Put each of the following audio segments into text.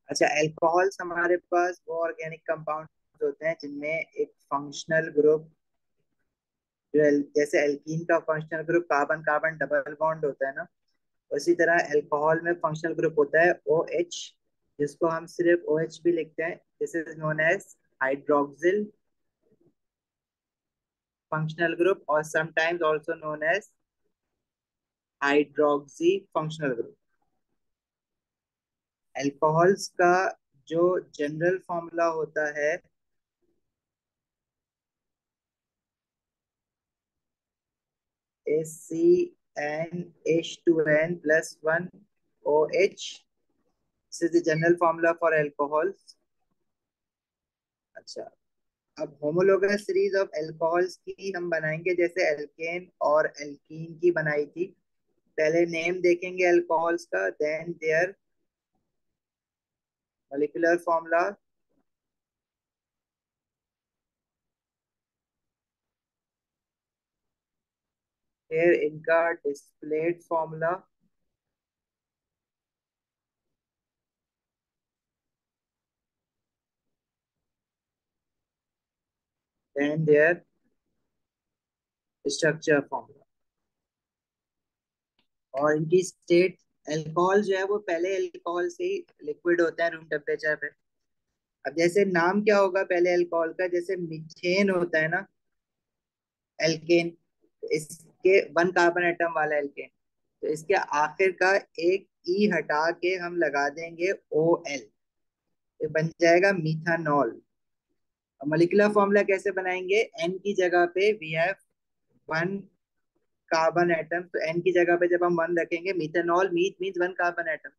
अच्छा, एल्कोहल्स हमारे पास वो ऑर्गेनिक कंपाउंड होते हैं जिनमें एक फंक्शनल ग्रुप, जैसे एल्कीन का functional group carbon carbon double bond होता है ना, उसी तरह अल्कोहल में फंक्शनल ग्रुप होता है ओ एच, जिसको हम सिर्फ ओ एच भी लिखते हैं। This is known as hydroxyl functional group, और sometimes also known as hydroxy functional group. Alcohols का जो जनरल फॉर्मूला होता है, ACnH2n+1 OH। This is the general formula for alcohols. अच्छा, अब होमोलोगस सीरीज ऑफ अल्कोहल्स की हम बनाएंगे जैसे एल्केन और एल्कीन की बनाई थी। पहले नेम देखेंगे अल्कोहल्स का, देन देयर मोलिकुलर फॉर्मूला, फिर इनका displayed formula, then their structure formula, और इनकी स्टेट। अल्कोहल जो है वो पहले अल्कोहल से ही लिक्विड होता है रूम टेम्परेचर पे। अब जैसे नाम क्या होगा पहले अल्कोहल का, जैसे मीथेन होता है ना, एल्केन, इसके वन कार्बन एटम वाला एल्केन, तो इसके आखिर का एक ई हटा के हम लगा देंगे ओ एल, ये बन जाएगा मीथानॉल। मॉलिक्यूलर फॉर्मूला कैसे बनाएंगे, एन की जगह पे we have one carbon atom, तो एन की जगह पे जब हम वन रखेंगे, methanol, meth means one carbon atom,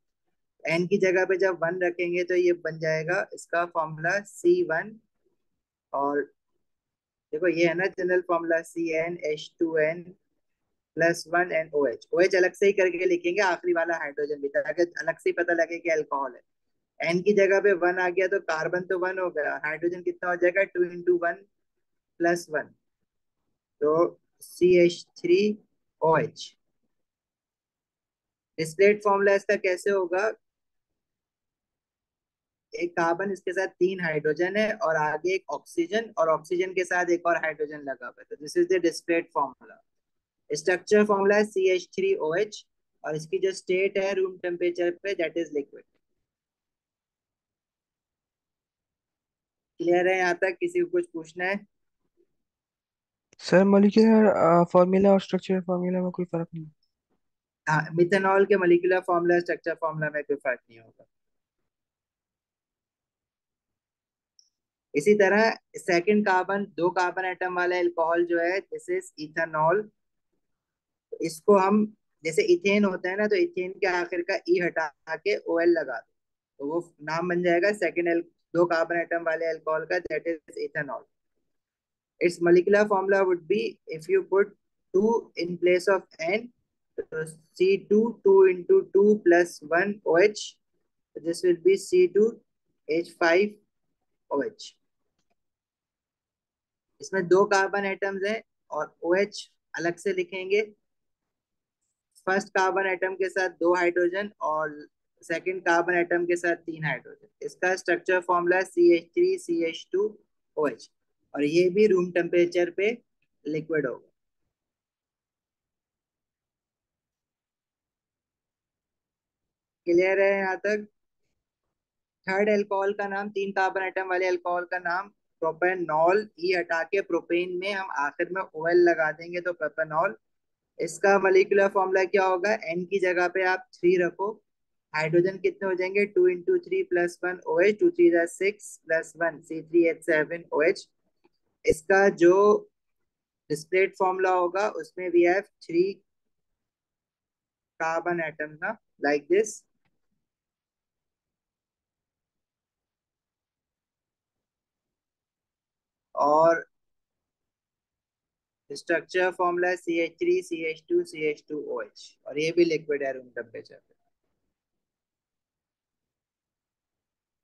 N की जगह पे जब वन रखेंगे तो ये बन जाएगा इसका फॉर्मूला C1। और देखो ये है ना general formula, CnH2n+1 N O H अलग से ही करके लिखेंगे, आखिरी वाला हाइड्रोजन भी, ताकि अलग से ही पता लगे कि अल्कोहल है। एन की जगह पे वन आ गया तो कार्बन तो वन हो गया, हाइड्रोजन कितना हो जाएगा, 2 × 1 + 1, तो CH3OH। डिस्प्लेट फॉर्मूला इसका कैसे होगा, एक कार्बन, इसके साथ तीन हाइड्रोजन है और आगे एक ऑक्सीजन, और ऑक्सीजन के साथ एक और हाइड्रोजन लगा हुआ है, तो this is the डिस्प्लेट formula. Structure formula है CH3OH, और इसकी जो स्टेट है रूम टेम्परेचर पे, दैट इज लिक्विड। क्लियर है यहाँ तक, किसी को कुछ पूछना है? सर मॉलिक्यूलर फॉर्मूला और स्ट्रक्चर फॉर्मूला में कोई फर्क नहीं? हाँ, मिथेनॉल के मोलिकुलर फॉर्मूला स्ट्रक्चर फॉर्मूला में कोई फर्क नहीं होगा। इसी तरह सेकंड कार्बन, दो कार्बन एटम वाला अल्कोहल जो है, दिस इज इथेनॉल। इसको हम, जैसे इथेन होता है ना, तो इथेन के आखिर का ई हटा के ओ एल लगा दो, तो वो नाम बन जाएगा सेकेंड एल, दो कार्बन एटम वाले अल्कोहल का, that is ethanol. It's molecular formula would be, if you put 2 in place of n, so C2, 2 into 2 plus 1 OH, so this will be C2H5OH। इसमें दो कार्बन एटम्स हैं और OH अलग से लिखेंगे, first carbon atom के साथ दो हाइड्रोजन और सेकंड कार्बन एटम के साथ तीन हाइड्रोजन। इसका स्ट्रक्चर फॉर्मूला CH3CH2OH, और ये भी रूम टेम्परेचर पे लिक्विड होगा। क्लियर है यहाँ तक? थर्ड अल्कोहल का नाम, तीन कार्बन एटम वाले अल्कोहल का नाम प्रोपेनॉल, ई हटा के प्रोपेन में हम आखिर में ओएल लगा देंगे तो प्रोपेनॉल। इसका मॉलिक्यूलर फॉर्मूला क्या होगा, एन की जगह पे आप थ्री रखो, हाइड्रोजन कितने हो जाएंगे, 2 × 3 + 1 OH, 2 3 × 6 + 1 C3H7OH। इसका जो डिस्प्लेट फॉर्मूला होगा उसमें we have three carbon atom ना, लाइक दिस। और स्ट्रक्चर फॉर्मूला है CH3CH2CH2OH, और ये भी लिक्विड है रूम टेम्परेचर पे।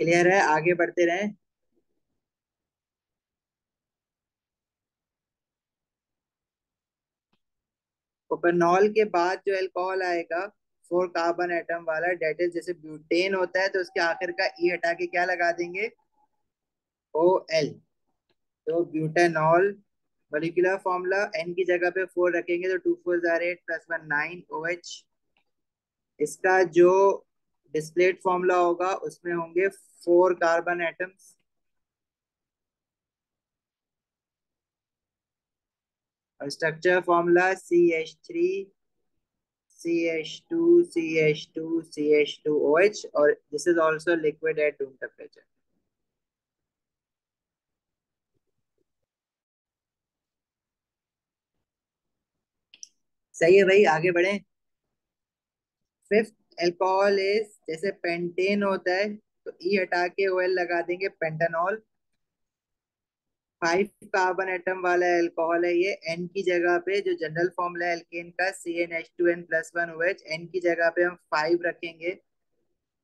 क्लियर है, आगे बढ़ते रहे। प्रोपेनॉल के बाद जो अल्कोहल आएगा फोर कार्बन एटम वाला, डेट इज जैसे ब्यूटेन होता है तो उसके आखिर का ई हटा के क्या लगा देंगे, ओ एल। तो ब्यूटेनॉल, मॉलिक्यूलर फॉर्मूला एन की जगह पे फोर रखेंगे तो 2 4 8 +1 9 OH। इसका जो डिस्प्लेट फॉर्मूला होगा उसमें होंगे फोर कार्बन एटम्स। और स्ट्रक्चर फॉर्मूला CH3CH2CH2CH2OH, और this is also liquid at room temperature. सही है भाई, आगे बढ़े। फिफ्थ एल्कोहल इज, जैसे पेंटेन होता है तो ई हटा के ओएल लगा देंगे, पेंटानॉल। 5 कार्बन एटम वाला एल्कोहल है ये। एन की जगह पे जो जनरल फॉर्मूला है एल्केन का, CnH2n+1 OH, एन की जगह पे हम 5 रखेंगे।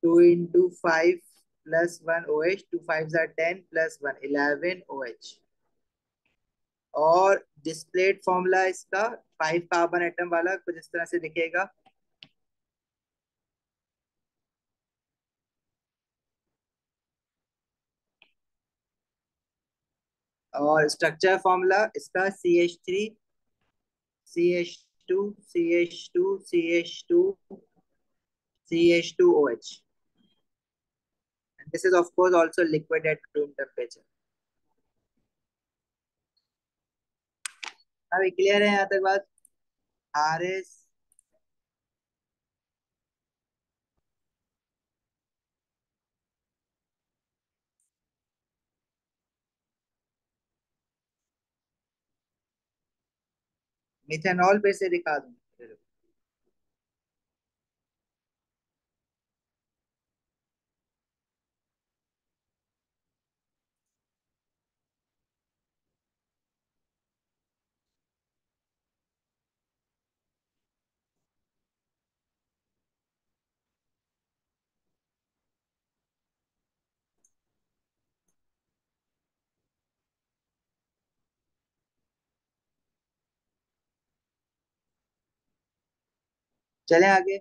2 × 5 +1 OH, 2 5 = 10 +1 11 OH। और डिस्प्लेट फॉर्मूला इसका 5 कार्बन एटम वाला कुछ इस तरह से दिखेगा। और स्ट्रक्चर फॉर्मूला इसका CH3CH2CH2CH2CH2OH। This is of course also liquid at room temperature. अभी क्लियर है यहाँ तक बात? आर एस मिथेनॉल पे से दिखा दूं? चले आगे।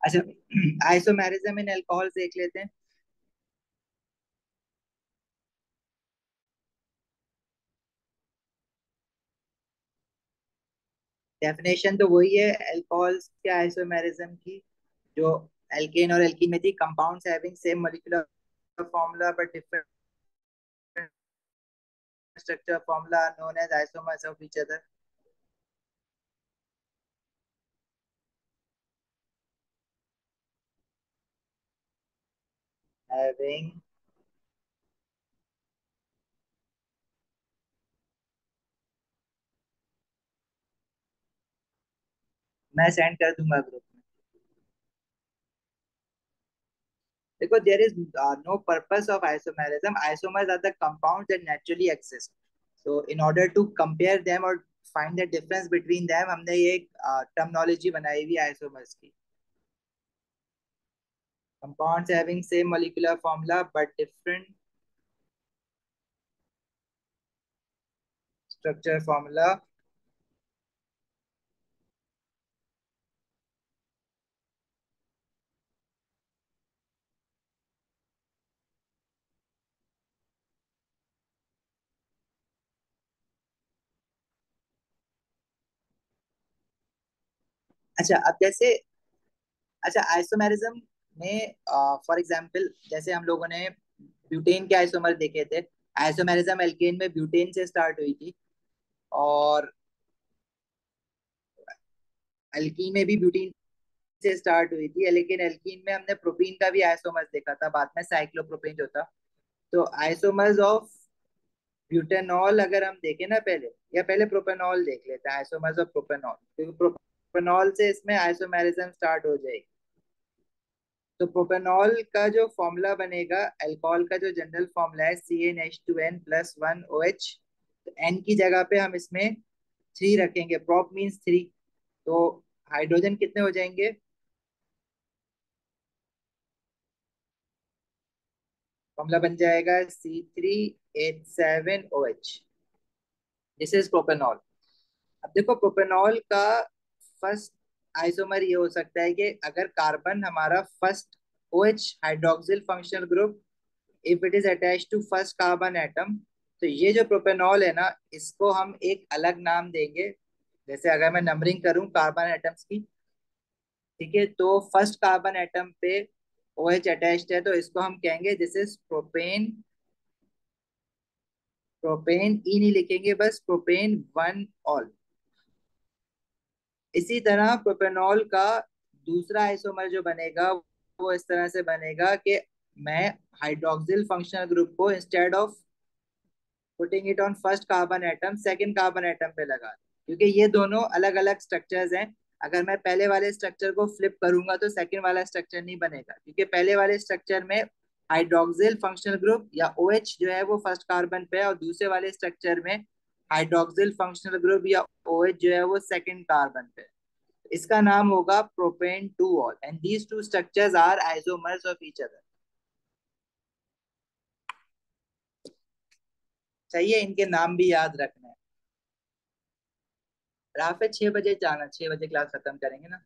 अच्छा, आइसोमेरिज्म इन अल्कोहल देख लेते हैं। डेफिनेशन तो वही है अल्कोहल्स के आइसोमेरिज्म की, जो एल्केन और एल्कीन में थी। Compounds having same molecular formula but different structure formula are known as isomers of each other. Having, मैं सेंड कर दूंगा ग्रुप में। देखो, there is no purpose of isomerism. Isomers are the compounds that naturally exist. So in order to compare them or find the difference between them, हमने ये terminology बनाई हुई isomers की। Compounds having same molecular formula but different structure formula। अच्छा, अब जैसे, अच्छा isomerism में फॉर एग्जांपल जैसे हम लोगों ने ब्यूटेन के आइसोमर देखे थे। आइसोमेरिज्म एल्केन में ब्यूटेन से स्टार्ट हुई थी, और एल्कीन में भी ब्यूटीन से स्टार्ट हुई थी, लेकिन एल्कीन में हमने प्रोपीन का भी आइसोमर्स देखा था, बाद में साइक्लोप्रोपेन जो था। तो आइसोमर्स ऑफ ब्यूटेनॉल अगर हम देखें ना पहले, या पहले प्रोपेनॉल देख लेते हैं, आइसोमर्स ऑफ प्रोपेनॉल। प्रोपेनॉल से इसमें आइसोमेरिज्म स्टार्ट हो जाएगी। तो प्रोपेनॉल का जो फॉर्मूला बनेगा, अल्कोहल का जो जनरल फॉर्मूला है CnH2n+1OH, तो एन की जगह पे हम इसमें थ्री रखेंगे, प्रोप मीन्स थ्री। तो हाइड्रोजन कितने हो जाएंगे? फॉर्मूला बन जाएगा C3H7OH। This is propanol. अब देखो प्रोपेनॉल का फर्स्ट आइसोमर ये हो सकता है कि अगर कार्बन हमारा first OH hydroxyl functional group, if it is attach to first carbon atom, तो ये जो प्रोपेनॉल है ना, इसको हम एक अलग नाम देंगे। जैसे अगर मैं नंबरिंग करूं कार्बन एटम्स की, ठीक है, तो फर्स्ट कार्बन एटम पे OH अटैच्ड है, तो इसको हम कहेंगे दिस इज प्रोपेन। प्रोपेन ई नहीं लिखेंगे, बस प्रोपेन वन ऑल। इसी तरह प्रोपेनॉल का दूसरा आइसोमर जो बनेगा वो इस तरह से बनेगा कि मैं हाइड्रोक्सिल फंक्शनल ग्रुप को instead of putting it on first carbon atom second carbon atom पे लगा, क्योंकि ये दोनों अलग अलग स्ट्रक्चर्स हैं। अगर मैं पहले वाले स्ट्रक्चर को फ्लिप करूंगा तो सेकंड वाला स्ट्रक्चर नहीं बनेगा, क्योंकि पहले वाले स्ट्रक्चर में हाइड्रोक्सिल फंक्शनल ग्रुप या OH जो है वो फर्स्ट कार्बन पे है, और दूसरे वाले स्ट्रक्चर में हाइड्रोक्सिल फंक्शनल ग्रुप या OH जो है वो सेकंड कार्बन पे है। इसका नाम होगा propan two ol, and these two structures are isomers of each other. चाहिए इनके नाम भी याद रखना है। रात 6 बजे जाना, 6 बजे क्लास खत्म करेंगे ना।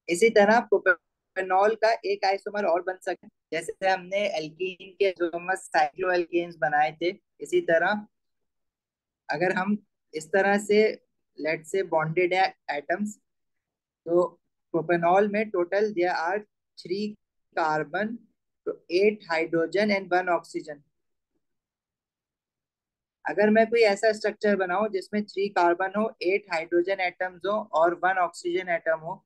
इसी तरह प्रोपेनॉल का एक आइसोमर और बन सकता है, जैसे हमने एल्कीन के आइसोमर साइक्लोएल्केन्स बनाए थे। इसी तरह अगर हम इस तरह से लेट से बॉन्डेड है एटम्स, तो प्रोपेनॉल में टोटल देयर आर 3 कार्बन, तो 8 हाइड्रोजन एंड 1 ऑक्सीजन। अगर मैं कोई ऐसा स्ट्रक्चर बनाऊं जिसमें 3 कार्बन हो, 8 हाइड्रोजन एटम्स हो और 1 ऑक्सीजन एटम हो,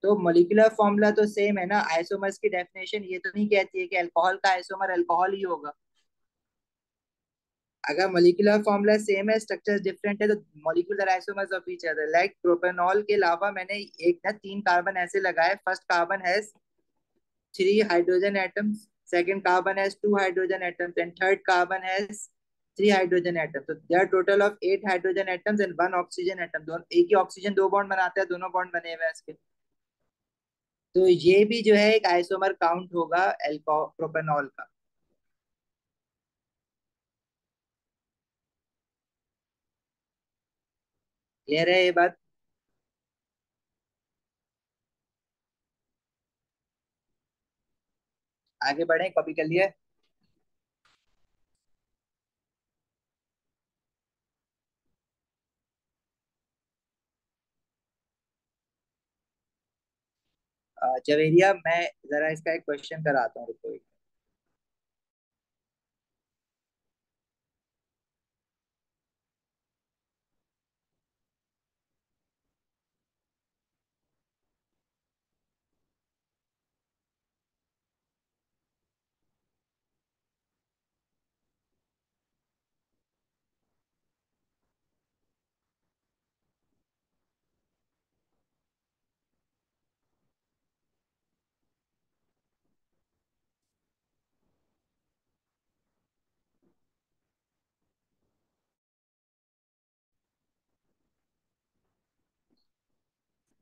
तो मोलिकुलर फॉर्मूला तो सेम है ना। आइसोमर्स की डेफिनेशन ये तो नहीं कहती है कि अल्कोहल का आइसोमर अल्कोहल ही होगा। अगर मोलिकुलर फॉर्मूला सेम है, स्ट्रक्चर डिफरेंट है, तो molecular isomers of each other. Like propanol के अलावा मैंने एक ना 3 कार्बन ऐसे लगाए, first carbon has 3 hydrogen atoms, second carbon has 2 hydrogen atoms, and third carbon has 3 hydrogen atoms. तो there total of 8 hydrogen atoms and 1 oxygen atom. दोनों एक ही ऑक्सीजन दो बॉन्ड बनाते हैं, दोनों बॉन्ड बने हुए हैं इसके। तो ये भी जो है एक आइसोमर काउंट होगा एल्को प्रोपेनॉल का। क्लियर है ये बात? आगे बढ़े, कॉपी कर लिया? जवेरिया, मैं जरा इसका एक क्वेश्चन कराता हूँ, रुको।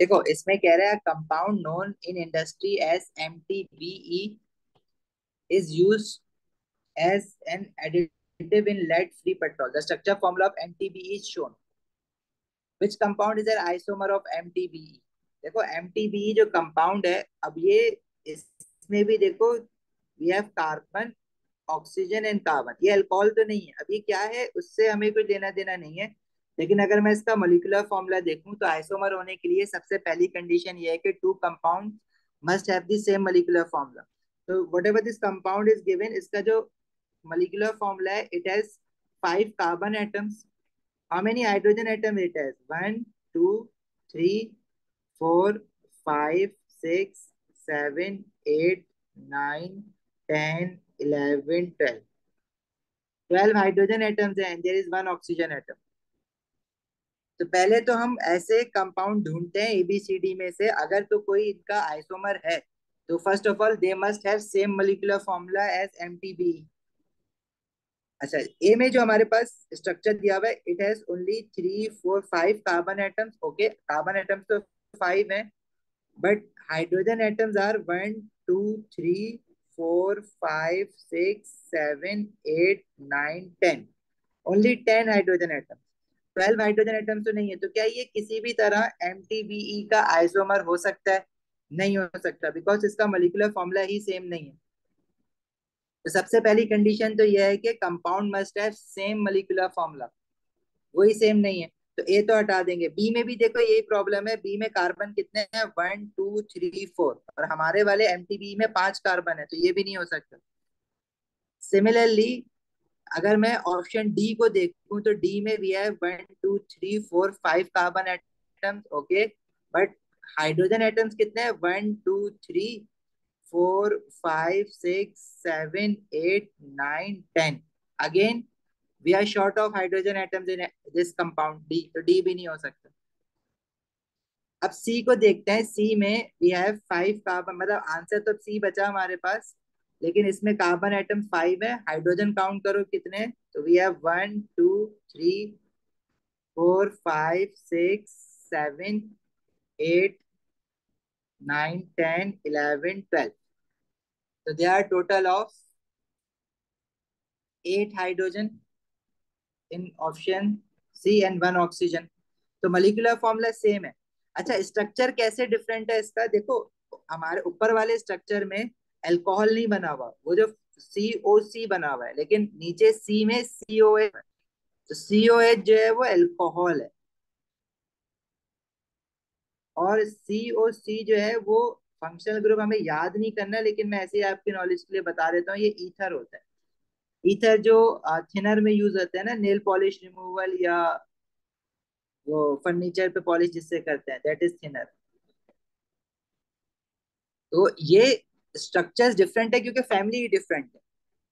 देखो इसमें कह रहा है compound known in industry as MTBE is used as an additive in lead free petrol. The structure formula of MTBE is shown. Which compound is an isomer of MTBE? देखो MTBE जो कंपाउंड है, अब ये इसमें भी देखो we have carbon, oxygen and carbon. ये alcohol तो नहीं है, अब ये क्या है उससे हमें कोई लेना देना नहीं है। लेकिन अगर मैं इसका मोलिकुलर फॉर्मूला देखूं, तो आइसोमर होने के लिए सबसे पहली कंडीशन ये है कि 2 compound must have the same molecular formula. तो whatever this compound is given, इसका जो molecular formula है, it has 5 carbon atoms. How many hydrogen atoms it has? One, two, three, four, five, six, seven, eight, nine, 10, 11, 12. 12 hydrogen atoms हैं and there is one oxygen atom. तो पहले तो हम ऐसे compound ढूंढते हैं एबीसीडी में से, अगर तो कोई इनका आइसोमर है तो first of all they must have same molecular formula as MTB. अच्छा, ए में जो हमारे पास स्ट्रक्चर दिया हुआ है, it has only 3 4 5 carbon atoms. Okay, carbon atoms तो 5 हैं, but hydrogen atoms are 1 2 3 4 5 6 7 8 9 10। Only 10 hydrogen atoms, 12 hydrogen atoms तो नहीं है। तो क्या ये किसी भी तरह एमटीबीई का आइसोमर हो सकता है? नहीं हो सकता, बिकॉज इसका मोलिकुलर फॉर्मूला ही सेम नहीं है। तो सबसे पहली कंडीशन तो यह है कि compound must have same molecular formula, वही सेम नहीं है। तो ए तो हटा देंगे। बी में भी देखो यही प्रॉब्लम है, बी में कार्बन कितने हैं? 1 2 3 4, और हमारे वाले एमटीबी में 5 कार्बन है, तो ये भी नहीं हो सकता। सिमिलरली अगर मैं ऑप्शन डी को देखूं तो डी में भी है 1 2 3 4 5 carbon atoms. Okay, but hydrogen atoms कितने हैं? 1 2 3 4 5 6 7 8 9 10। Again we are short of hydrogen atoms in this compound D, तो डी भी नहीं हो सकता। अब सी को देखते हैं। सी में वी हैव 5 कार्बन, मतलब आंसर तो सी बचा हमारे पास, लेकिन इसमें कार्बन एटम 5 है। हाइड्रोजन काउंट करो कितने, तो वी हैव 1 2 3 4 5 6 7 8 9 10 11 12। तो they are total of 8 hydrogen in option C and one oxygen. तो मॉलिक्यूलर फॉर्मूला सेम है। अच्छा, स्ट्रक्चर कैसे डिफरेंट है इसका देखो। हमारे ऊपर वाले स्ट्रक्चर में अल्कोहल नहीं बना हुआ, वो जो COC बना हुआ है, लेकिन नीचे सी में COH है। तो COH जो है वो अल्कोहल है, और COC जो है वो फंक्शनल ग्रुप हमें याद नहीं करना, लेकिन मैं ऐसे ही आपकी नॉलेज के लिए बता देता हूँ, ये ईथर होता है। ईथर जो थिनर में यूज होता है ना, नेल पॉलिश रिमूवल या वो फर्नीचर पे पॉलिश जिससे करते हैं, दैट इज थिनर। तो ये स्ट्रक्चर्स डिफरेंट है क्योंकि फैमिली डिफरेंट है,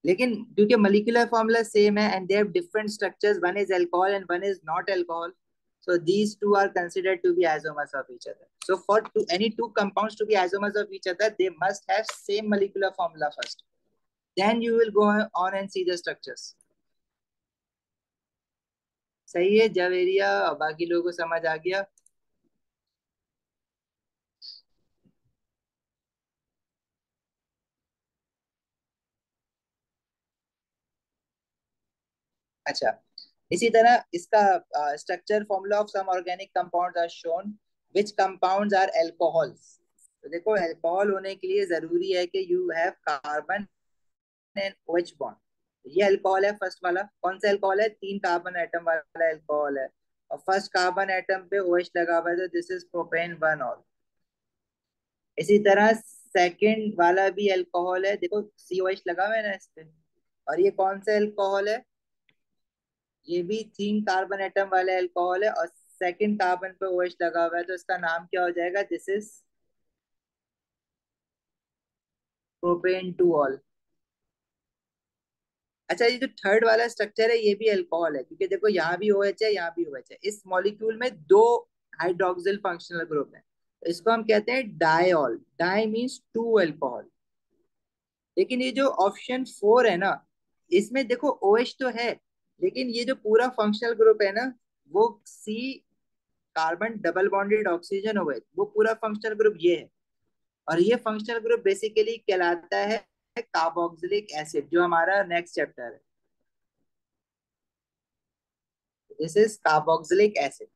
लेकिन क्योंकि molecular formula सेम है and they have different structures, one is alcohol and one is not alcohol, so these two are considered to be isomers of each other. So for any two compounds to be isomers of each other, they must have same molecular formula first, then you will go on and see the structures. सही है जवेरिया, बाकी लोगों को समझ आ गया? अच्छा, इसी तरह इसका structure formula of some organic compounds are shown, which compounds are alcohols. तो देखो, अल्कोहल होने के लिए जरूरी है कि you have carbon and OH bond. ये अल्कोहल है फर्स्ट वाला। कौन सा अल्कोहल है? 3 कार्बन एटम वाला अल्कोहल है, और फर्स्ट कार्बन एटम पे OH लगा हुआ है, तो दिस इज प्रोपेन 1 ऑल। इसी तरह सेकंड वाला भी अल्कोहल है, देखो COH लगा हुआ है ना इस पे, और ये कौन सा अल्कोहल है? ये भी 3 कार्बन एटम वाले अल्कोहल है, और सेकंड कार्बन पे OH लगा हुआ है, तो इसका नाम क्या हो जाएगा? This is propane 2 all. अच्छा, ये जो थर्ड वाला स्ट्रक्चर है ये भी अल्कोहल है, क्योंकि देखो यहाँ भी OH है, यहाँ भी OH है। इस मॉलिक्यूल में दो हाइड्रोक्सिल फंक्शनल ग्रुप है, तो इसको हम कहते हैं diol. Di means two alcohol. लेकिन ये जो ऑप्शन 4 है ना, इसमें देखो OH तो है, लेकिन ये जो पूरा फंक्शनल ग्रुप है ना, वो C carbon double bonded oxygen हो गए, वो पूरा फंक्शनल ग्रुप ये है। और ये फंक्शनल ग्रुप बेसिकली कहलाता है कार्बोक्सिलिक एसिड, जो हमारा नेक्स्ट चैप्टर है। This is carboxylic acid.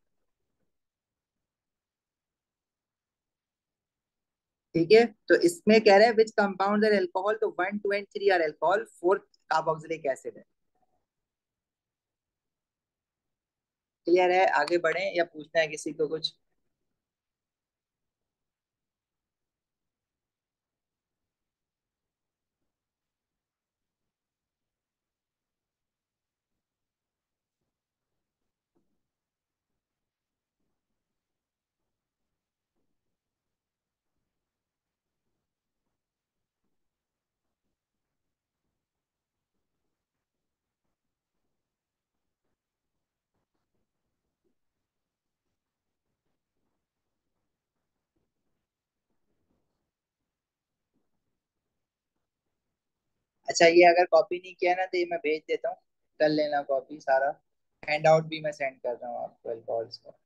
ठीक है, तो इसमें कह रहे हैं विच कंपाउंड आर अल्कोहल, तो 1 2 and 3 are alcohol, fourth carboxylic acid है। क्लियर है? आगे बढ़े या पूछना है किसी को कुछ? अच्छा, ये अगर कॉपी नहीं किया ना तो ये मैं भेज देता हूँ, कर लेना कॉपी सारा। हैंड आउट भी मैं सेंड कर रहा हूँ आपको अल्कोहल्स का।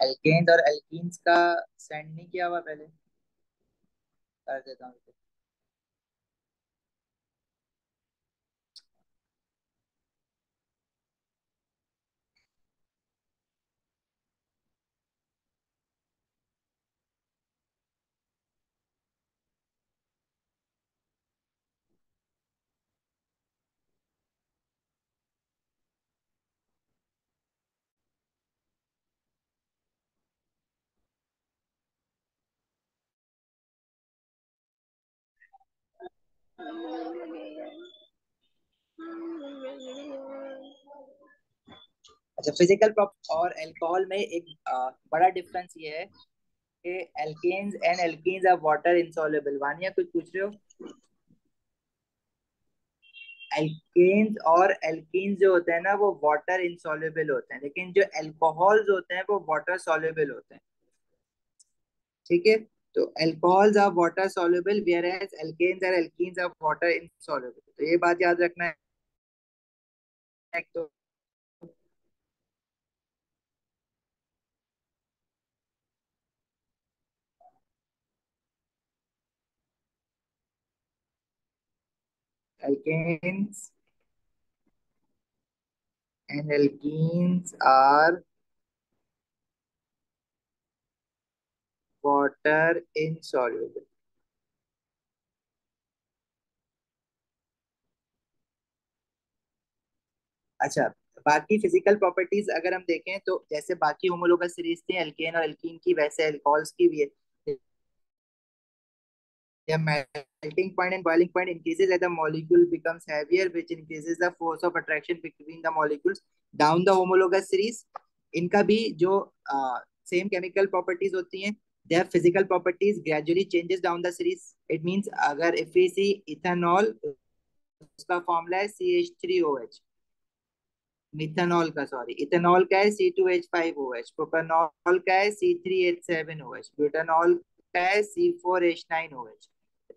एल्केन्स और एल्कीन्स का सेंड नहीं किया हुआ पहले? कर देता हूँ। अच्छा, फिजिकल प्रॉपर्टी और अल्कोहल में एक बड़ा डिफरेंस ये है कि alkanes and alkenes are water insoluble. Vania कुछ पूछ रहे हो? एल्केन्स और एल्कीन्स जो होते हैं ना वो वाटर इंसॉल्युबल होते हैं, लेकिन जो अल्कोहल्स होते हैं वो वाटर सॉल्युबल होते हैं। ठीक है? तो alcohols are water soluble whereas एज एल्केन्स और एल्कीन्स आर वाटर इनसॉल्युबल। तो ये बात याद रखना है। तो alkanes and alkenes are water insoluble. अच्छा, बाकी फिजिकल प्रॉपर्टीज अगर हम देखें तो जैसे बाकी होमोलोगस सीरीज थी एल्केन और एल्कीन की, वैसे अल्कोहल्स की भी है। The melting point and boiling point increases as the molecule becomes heavier, which increases the force of attraction between the molecules down the homologous series. इनका भी जो सेम केमिकल प्रॉपर्टीज होती हैं, they have physical properties gradually changes down the series. It means अगर if we see ethanol, उसका formula है CH3OH। Methanol का, sorry, ethanol का है C2H5OH। प्रोपेनॉल का है C3H7OH। ब्यूटानॉल का है C4H9OH।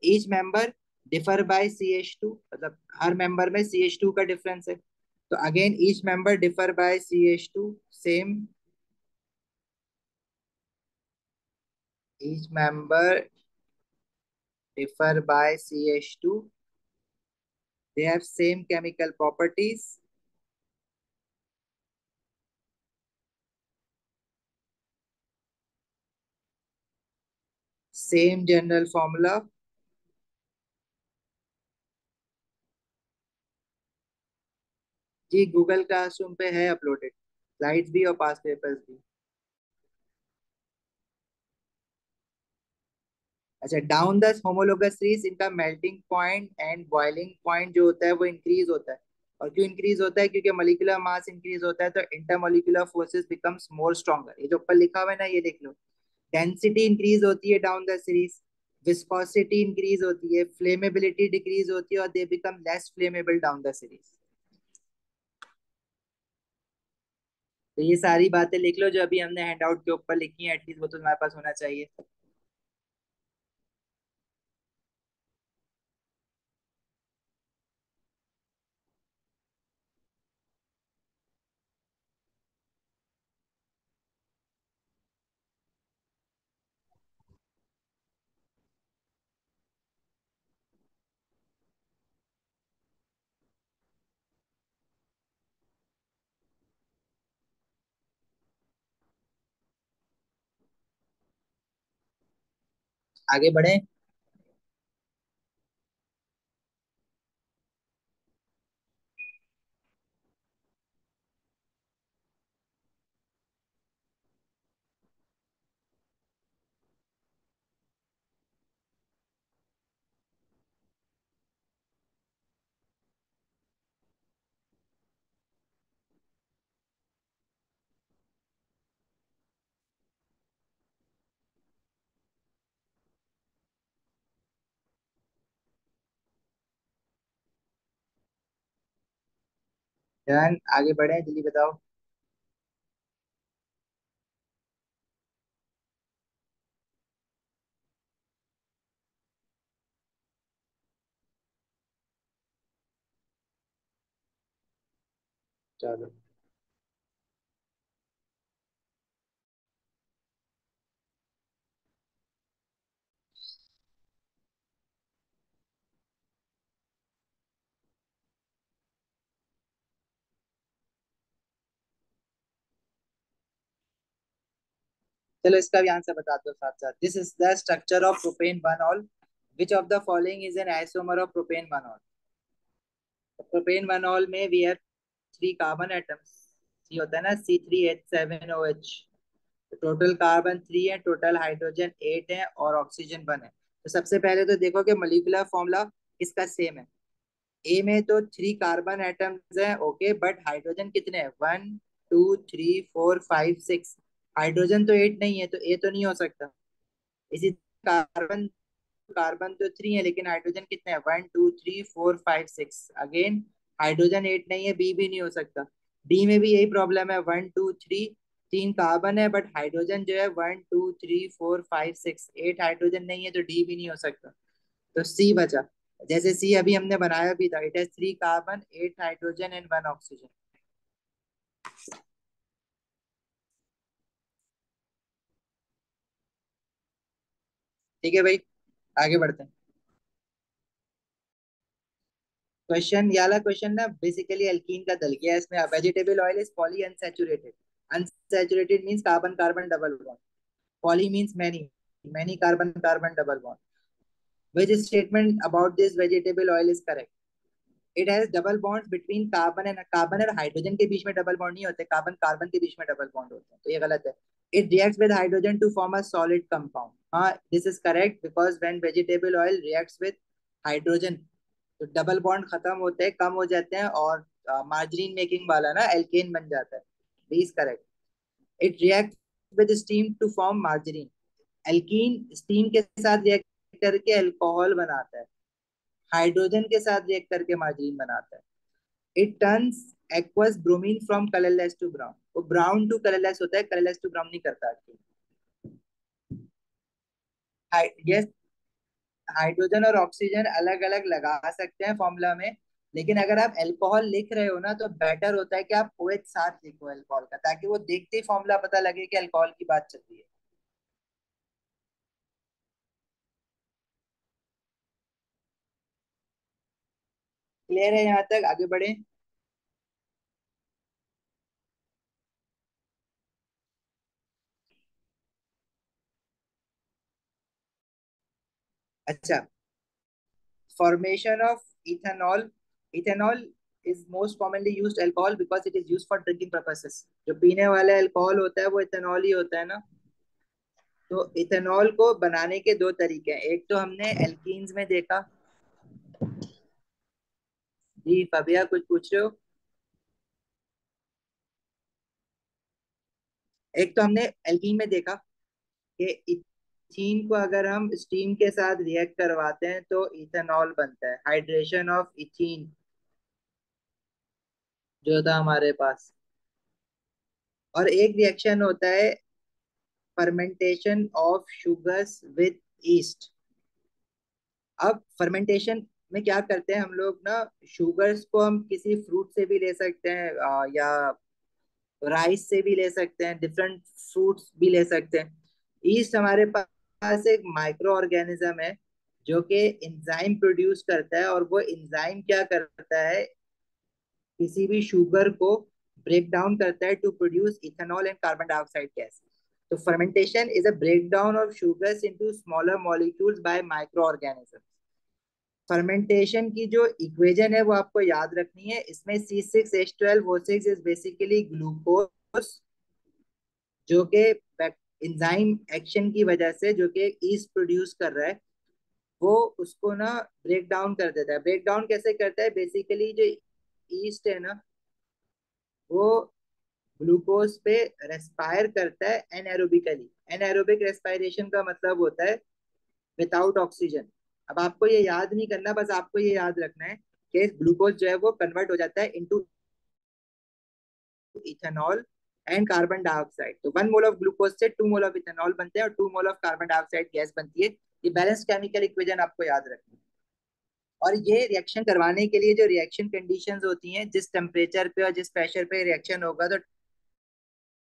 Each member differ by CH2, मतलब हर मेंबर में CH2 का डिफरेंस है। तो again each member differ by CH2, same. Each member differ by CH2, they have same chemical properties, same general formula। जी, Google classroom पे है uploaded, slides भी और पास पेपर्स भी। अच्छा, डाउन द होमोलोगस सीरीज इनका melting point and boiling point जो होता है वो इंक्रीज होता है। और क्यों इंक्रीज होता है? क्योंकि मोलिकुलर मास इंक्रीज होता है तो intermolecular forces becomes more stronger. ये जो ऊपर लिखा हुआ है ना, ये देख लो। डेंसिटी इंक्रीज होती है down the series, viscosity increase होती है, फ्लेमेबिलिटी डिक्रीज होती है, और they become less flammable down the series. तो ये सारी बातें लिख लो जो अभी हमने हैंडआउट के ऊपर लिखी है, एटलीस्ट वो तो तुम्हारे पास होना चाहिए। आगे बढ़े। ध्यान, आगे बढ़े, जल्दी बताओ। चलो। चलो इसका भी आंसर बता दो साथ साथ। This is the structure of propane one ol. Which of the following is an isomer of propane one ol? Propane one ol में we have three carbon atoms. C होता है ना, C3H7OH। टोटल कार्बन थ्री है, total hydrogen eight है, और oxygen one है। तो सबसे पहले तो देखो कि मोलिकुलर फॉर्मूला किसका सेम है। ए में तो थ्री कार्बन एटम्स हैं, ओके, बट हाइड्रोजन कितने हैं? 1 2 3 4 5 6। हाइड्रोजन तो एट नहीं है, तो ए तो नहीं हो सकता। इसी कार्बन, कार्बन तो थ्री है लेकिन हाइड्रोजन कितने हैं? 1 2 3 4 5 6 अगेन। हाइड्रोजन एट नहीं है, बी भी नहीं हो सकता। डी में भी यही प्रॉब्लम है, 1 2 3। तीन कार्बन है बट हाइड्रोजन जो है 1 2 3 4 5 6, एट हाइड्रोजन नहीं है, तो डी भी नहीं हो सकता। तो सी बचा। जैसे सी अभी हमने बनाया भी था, it has three carbon, eight hydrogen and one oxygen. ठीक है भाई, आगे बढ़ते हैं। क्वेश्चन, ये वाला क्वेश्चन ना बेसिकली एल्कीन का दल गया है इसमें। Vegetable oil is poly unsaturated. Unsaturated means carbon carbon double bond. Poly means many, many carbon carbon double bond. Which statement about this vegetable oil is correct? It has double bonds between carbon and, carbon और hydrogen के बीच में double bond नहीं होते, carbon carbon के बीच में double bond होते हैं, तो ये गलत है। It reacts with hydrogen to form a solid compound. हाँ, this is correct because when vegetable oil reacts with hydrogen, तो डबल बॉन्ड खत्म होते हैं, कम हो जाते हैं, और मार्जरीन मेकिंग वाला ना एल्केन बन जाता है। D is correct. It react with steam to form margarine. Alkene steam के साथ रिएक्ट करके अल्कोहल बनाता है, हाइड्रोजन के साथ रिएक्ट करके मार्जरीन बनाता है। It turns aqueous bromine from colourless to brown. वो ब्राउन टू कलरलेस होता है, कलरलेस टू ब्राउन नहीं करता। यस, हाइड्रोजन और ऑक्सीजन अलग अलग लगा सकते हैं फॉर्मूला में, लेकिन अगर आप अल्कोहल लिख रहे हो ना, तो बेटर होता है कि आप OH साथ लिखो अल्कोहल का, ताकि वो देखते ही फॉर्मूला पता लगे कि अल्कोहल की बात चल रही है। क्लियर है यहाँ तक? आगे बढ़े। अच्छा, formation of ethanol. Ethanol is most commonly used alcohol because it is used for drinking purposes. जो पीने वाला अल्कोहल होता है वो इथेनॉल ही होता है ना। तो इथेनॉल को बनाने के दो तरीके हैं। एक तो हमने एल्कीन्स में देखा। जी फबिया, कुछ पूछ रहे हो? एक तो हमने एल्कीन में देखा कि इथीन को अगर हम स्टीम के साथ रिएक्ट करवाते हैं तो इथेनॉल बनता है, हाइड्रेशन ऑफ इथीन जो था हमारे पास। और एक रिएक्शन होता है fermentation of sugars with east. अब फर्मेंटेशन में क्या करते हैं हम लोग ना, शुगर्स को हम किसी फ्रूट से भी ले सकते हैं, या राइस से भी ले सकते हैं, डिफरेंट फ्रूट्स भी ले सकते हैं। ईस्ट हमारे पास एक माइक्रो ऑर्गेनिज्म है जो कि एंजाइम प्रोड्यूस करता है, और वो एंजाइम क्या करता है, किसी भी शुगर को ब्रेक डाउन करता है to produce ethanol and carbon dioxide gas. तो fermentation is a breakdown of sugars into smaller molecules by microorganisms. Fermentation की जो इक्वेशन है वो आपको याद रखनी है। इसमें C6H12O6 इज बेसिकली ग्लूकोज, जो कि एंजाइम एक्शन की वजह से जो कि ईस्ट प्रोड्यूस कर रहा है, वो उसको ना ब्रेक डाउन कर देता है। ब्रेक डाउन कैसे करता है? बेसिकली जो ईस्ट है ना, वो ग्लूकोज पे रेस्पायर करता है एनएरोबिकली। एनएरोबिक रेस्पायरेशन का मतलब होता है विदाउट ऑक्सीजन। अब आपको ये याद नहीं करना, बस आपको ये याद रखना है कि ग्लूकोज जो है वो कन्वर्ट हो जाता है into ethanol and carbon dioxide. तो 1 मोल ऑफ ग्लूकोज से 2 मोल ऑफ इथेनॉल बनते हैं और 2 mole of carbon dioxide gas बनती है। ये बैलेंस केमिकल इक्वेशन आपको याद रखनी है। और ये रिएक्शन करवाने के लिए जो रिएक्शन कंडीशंस होती हैं, जिस टेम्परेचर पे और जिस प्रेशर पे रिएक्शन होगा, तो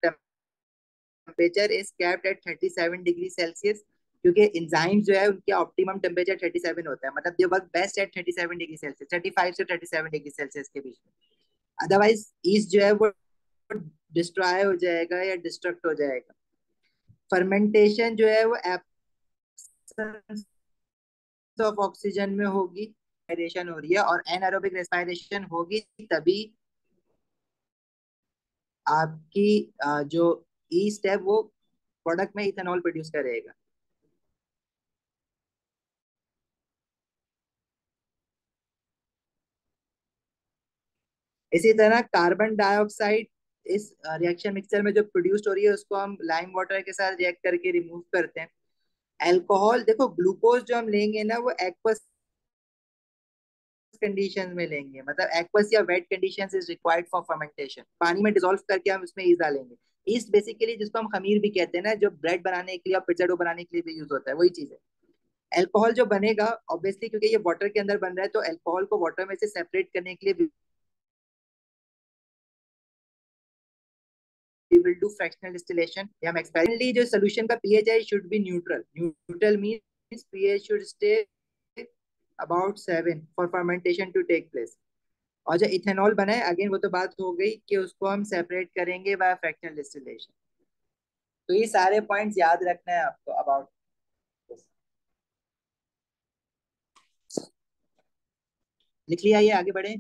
temperature is capped at 37 degree Celsius, क्योंकि इंजाइम जो है उनके ऑप्टिमम टेम्परेचर 37 होता है। मतलब they work best at 37 degree Celsius, 35 से 37 डिग्री सेल्सियस के बीच में। अदरवाइज ईस्ट जो है वो डिस्ट्रॉय हो जाएगा या डिस्ट्रक्ट हो जाएगा। फर्मेंटेशन जो है वो एब्सेंस ऑफ ऑक्सीजन में होगी, रेस्पायरेशन हो रही है, और एनारोबिक रेस्पायरेशन होगी तभी आपकी जो ईस्ट है वो प्रोडक्ट में इथेनॉल प्रोड्यूस करेगा। इसी तरह कार्बन डाइऑक्साइड इस रिएक्शन मिक्सचर में जो प्रोड्यूस हो रही है उसको हम लाइम वाटर के साथ रिएक्ट करके रिमूव करते हैं। अल्कोहल, देखो ग्लूकोज जो हम लेंगे ना वो एक्वस कंडीशंस में लेंगे, मतलब एक्वस या wet conditions is required for fermentation. पानी में डिसॉल्व करके हम उसमें ईस्ट डालेंगे। ईस्ट बेसिकली जिसको हम खमीर भी कहते हैं ना, जो ब्रेड बनाने के लिए और पिज्जा डो बनाने के लिए भी यूज होता है, वही चीज है। अल्कोहल जो बनेगा ऑब्वियसली क्योंकि ये वाटर के अंदर बन रहा है, तो अल्कोहल को वाटर में से सेपरेट करने के लिए we will do fractional distillation या हम experimentally जो solution का pH है should be neutral. Neutral means pH should stay about 7 for fermentation to take place. और जो इथेनॉल बना है अगेन वो तो बात हो गई कि उसको हम सेपरेट करेंगे बाय फ्रैक्शनल डिस्टिलेशन। तो ये सारे पॉइंट्स याद रखना है आपको अबाउट। लिख लिया, ये आगे बढ़े।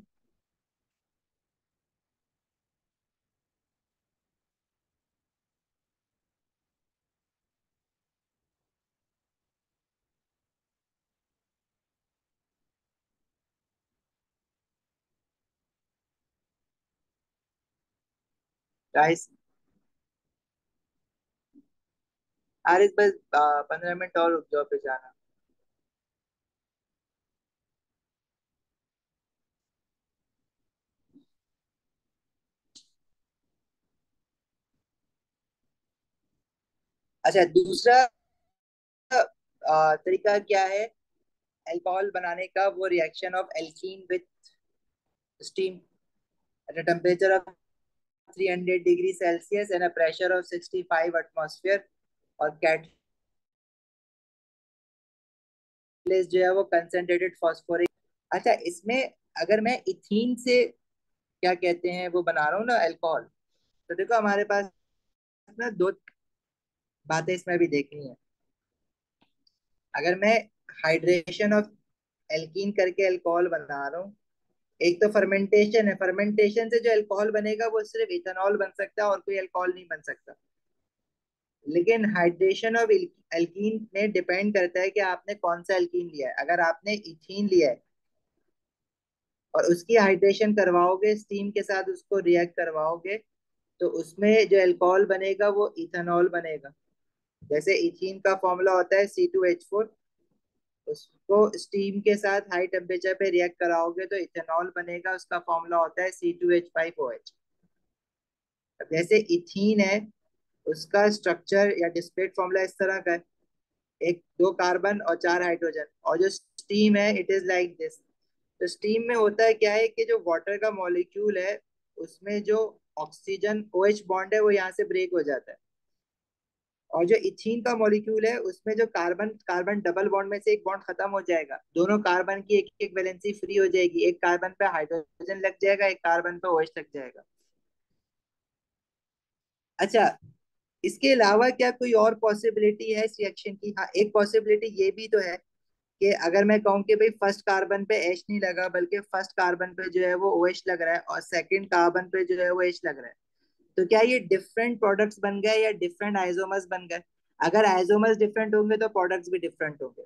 गाइस, आरिफ बस 15 मिनट और रुक जाओ, पे जाना। अच्छा, दूसरा तरीका क्या है अल्कोहल बनाने का? वो reaction of alkene with steam eight a temperature of 300 degree Celsius and a pressure of 65 atmosphere. और कैटलिस्ट जो है वो कंसंट्रेटेड फास्फोरिक। अच्छा, इसमें अगर मैं इथीन से क्या कहते हैं वो बना रहा हूँ ना अल्कोहल, तो देखो हमारे पास ना दो बातें इसमें भी देखनी है। अगर मैं हाइड्रेशन ऑफ एल्कीन करके अल्कोहल बना रहा हूँ, एक तो फर्मेंटेशन है, फर्मेंटेशन से जो अल्कोहल बनेगा वो सिर्फ इथेनॉल बन सकता है और कोई अल्कोहल नहीं बन सकता। लेकिन हाइड्रेशन ऑफ एल्कीन में डिपेंड करता है कि आपने कौन सा एल्कीन लिया है। अगर आपने इथीन लिया है और उसकी हाइड्रेशन करवाओगे, स्टीम के साथ उसको रिएक्ट करवाओगे, तो उसमें जो अल्कोहल बनेगा वो इथेनॉल बनेगा। जैसे इथीन का फॉर्मूला होता है C2H4, उसको स्टीम के साथ हाई टेम्परेचर पे रिएक्ट कराओगे तो इथेनॉल बनेगा, उसका फॉर्मूला होता है C2H5OH। अब जैसे इथीन है, उसका स्ट्रक्चर या डिस्क्रीट फॉर्मूला इस तरह का है, एक दो कार्बन और चार हाइड्रोजन। और जो स्टीम है इट इज लाइक दिस। तो स्टीम में होता है क्या है कि जो वाटर का मॉलिक्यूल है उसमें जो ऑक्सीजन OH बॉन्ड है वो यहाँ से ब्रेक हो जाता है, और जो इथीन का मॉलिक्यूल है उसमें जो कार्बन कार्बन डबल बॉन्ड में से एक बॉन्ड खत्म हो जाएगा, दोनों कार्बन की एक एक वैलेंसी फ्री हो जाएगी, एक कार्बन पे हाइड्रोजन लग जाएगा, एक कार्बन पे OH लग जाएगा। अच्छा, इसके अलावा क्या कोई और पॉसिबिलिटी है इस रिएक्शन की? हाँ, एक पॉसिबिलिटी ये भी तो है कि अगर मैं कहूँ कि भाई फर्स्ट कार्बन पे एच नहीं लगा, बल्कि फर्स्ट कार्बन पे जो है वो ओ एच लग रहा है, और सेकंड कार्बन पे जो है वो एच लग रहा है, तो क्या ये डिफरेंट प्रोडक्ट्स बन गए या डिफरेंट आइसोमर्स बन गए? अगर आइसोमर्स डिफरेंट होंगे तो प्रोडक्ट्स भी डिफरेंट होंगे।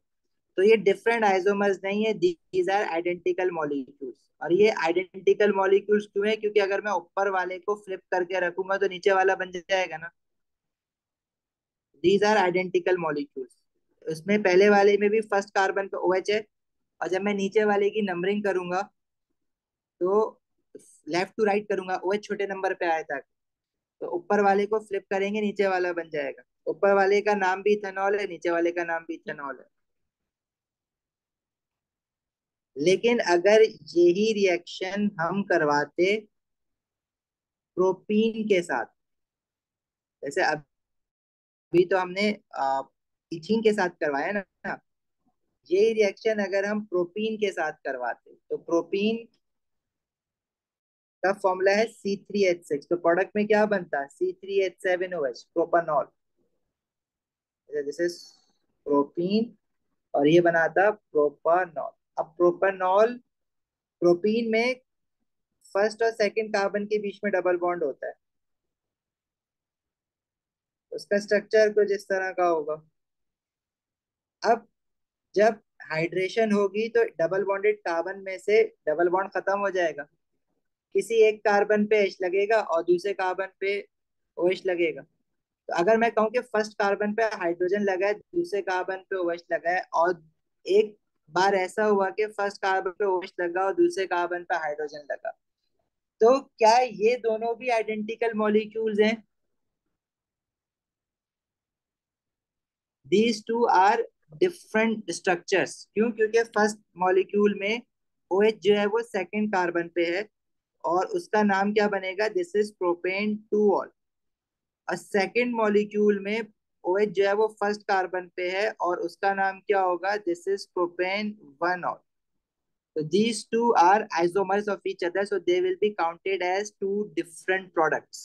तो ये डिफरेंट आइसोमर्स नहीं है, दीज आर आइडेंटिकल मॉलिक्यूल्स। और ये आइडेंटिकल मॉलिक्यूल्स क्यों है? क्योंकि अगर मैं ऊपर वाले को फ्लिप करके रखूंगा तो नीचे वाला बन जाएगा ना। These are identical molecules. उसमें पहले वाले में भी फर्स्ट कार्बन पे OH है, और जब मैं नीचे वाले की नंबरिंग करूंगा तो लेफ्ट टू राइट करूंगा, OH छोटे नंबर पे आया था, तो ऊपर वाले को फ्लिप करेंगे नीचे वाला बन जाएगा। ऊपर वाले का नाम भी इथेनॉल है, नीचे वाले का नाम भी इथेनॉल है। लेकिन अगर यही रिएक्शन हम करवाते प्रोपीन के साथ, जैसे अभी तो हमने इथीन के साथ करवाया ना, यही रिएक्शन अगर हम प्रोपीन के साथ करवाते तो प्रोपीन का फॉर्मूला है C3H6, तो प्रोडक्ट में क्या बनता है? C3H7OH, प्रोपानॉल। जैसे प्रोपीन, और ये बनाता प्रोपानॉल। अब प्रोपानॉल, प्रोपीन में फर्स्ट और सेकंड कार्बन के बीच में डबल बॉन्ड होता है, उसका स्ट्रक्चर कुछ इस तरह का होगा। अब जब हाइड्रेशन होगी तो डबल बॉन्डेड कार्बन में से डबल बॉन्ड खत्म हो जाएगा, किसी एक कार्बन पे H लगेगा और दूसरे कार्बन पे OH लगेगा। तो अगर मैं कहूँ कि फर्स्ट कार्बन पे हाइड्रोजन लगा है, दूसरे कार्बन पे OH लगा है, और एक बार ऐसा हुआ कि फर्स्ट कार्बन पे OH लगा और दूसरे कार्बन पे हाइड्रोजन लगा, तो क्या ये दोनों भी आइडेंटिकल मॉलिक्यूल्स हैं? These two are different structures. क्यों? क्योंकि फर्स्ट मॉलिक्यूल में OH जो है वो सेकंड कार्बन पे है, और उसका नाम क्या बनेगा? This is propane two all. और सेकंड मॉलिक्यूल में OH जो है वो फर्स्ट कार्बन पे है, और उसका नाम क्या होगा? This is propane one all. So these two are isomers of each other, so they will be counted as two different products.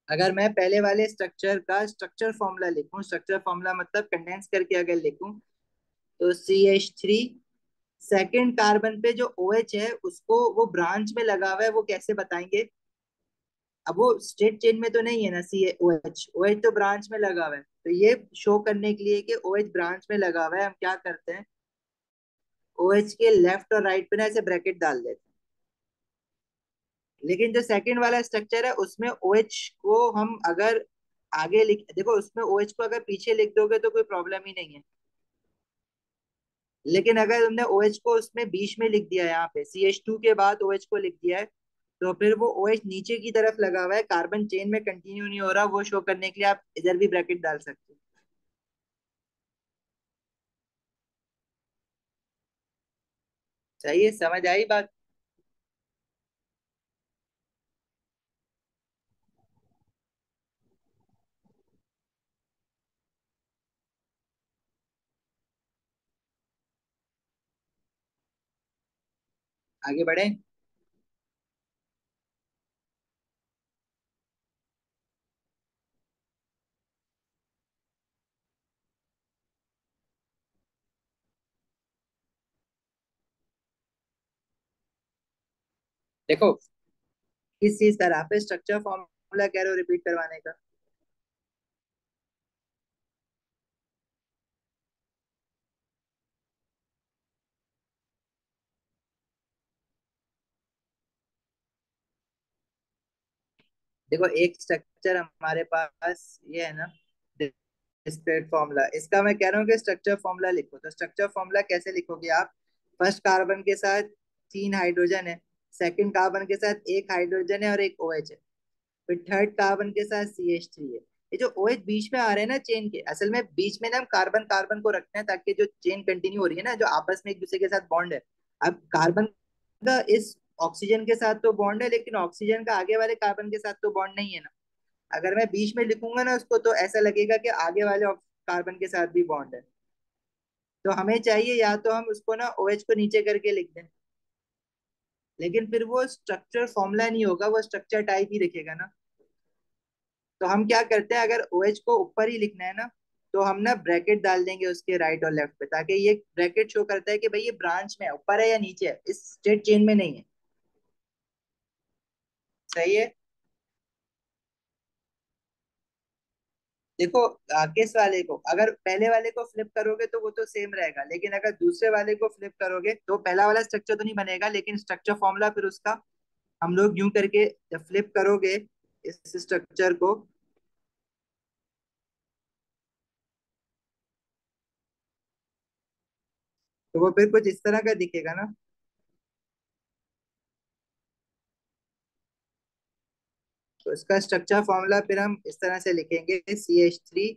अगर मैं पहले वाले स्ट्रक्चर का स्ट्रक्चर फॉर्मूला लिखूं, स्ट्रक्चर फॉर्मूला मतलब कंडेंस करके अगर लिखूं, तो CH3, सेकंड कार्बन पे जो OH है उसको वो ब्रांच में लगा हुआ है, वो कैसे बताएंगे? अब वो स्ट्रेट चेन में तो नहीं है ना, OH तो ब्रांच में लगा हुआ है, तो ये शो करने के लिए कि OH ब्रांच में लगा हुआ है, हम क्या करते हैं? OH के लेफ्ट और राइट पे ना ऐसे ब्रैकेट डाल देते हैं। लेकिन जो सेकंड वाला स्ट्रक्चर है उसमें OH को हम अगर आगे लिख, देखो उसमें OH को अगर पीछे लिख दोगे तो कोई प्रॉब्लम ही नहीं है। लेकिन अगर तुमने OH को उसमें बीच में लिख दिया, यहाँ पे CH2 के बाद OH को लिख दिया है, तो फिर वो OH नीचे की तरफ लगा हुआ है, कार्बन चेन में कंटिन्यू नहीं हो रहा, वो शो करने के लिए आप इधर भी ब्रैकेट डाल सकते हो। चाहिए, समझ आई बात? आगे बढ़े। देखो, किस चीज का आप स्ट्रक्चर फॉर्मूला कह रहे हो रिपीट करवाने का? देखो, एक स्ट्रक्चर हमारे पास ये है ना, डिस्क्रीट फॉर्मूला, इसका मैं कह रहा हूँ कि स्ट्रक्चर फॉर्मूला लिखो। तो स्ट्रक्चर फॉर्मूला कैसे लिखोगे आप? फर्स्ट कार्बन के साथ 3 हाइड्रोजन है, सेकंड कार्बन के साथ एक हाइड्रोजन है और एक OH है, फिर थर्ड कार्बन के साथ CH3 है। ये जो OH बीच में आ रहे हैं ना चेन के, असल में बीच में ना हम कार्बन कार्बन को रखते हैं ताकि जो चेन कंटिन्यू हो रही है ना, जो आपस में एक दूसरे के साथ बॉन्ड है। अब कार्बन का इस ऑक्सीजन के साथ तो बॉन्ड है, लेकिन ऑक्सीजन का आगे वाले कार्बन के साथ तो बॉन्ड नहीं है ना। अगर मैं बीच में लिखूंगा ना उसको, तो ऐसा लगेगा कि आगे वाले कार्बन के साथ भी बॉन्ड है। तो हमें चाहिए या तो हम उसको ना OH को नीचे करके लिख दें, लेकिन फिर वो स्ट्रक्चर फॉर्मूला नहीं होगा, वो स्ट्रक्चर टाइप ही दिखेगा ना। तो हम क्या करते हैं, अगर OH को ऊपर ही लिखना है ना, तो हम ना ब्रैकेट डाल देंगे उसके राइट और लेफ्ट पे, ताकि ये ब्रैकेट शो करता है कि भाई ये ब्रांच में है, ऊपर है या नीचे है, इस स्टेट चेन में नहीं है। सही है। देखो, किस वाले को, अगर पहले वाले को फ्लिप करोगे तो वो तो सेम रहेगा, लेकिन अगर दूसरे वाले को फ्लिप करोगे तो पहला वाला स्ट्रक्चर तो नहीं बनेगा, लेकिन स्ट्रक्चर फॉर्मूला फिर उसका हम लोग यूं करके जब फ्लिप करोगे इस स्ट्रक्चर को, तो वो फिर कुछ इस तरह का दिखेगा ना। तो इसका स्ट्रक्चर फॉर्मूला फिर हम इस तरह से लिखेंगे, CH3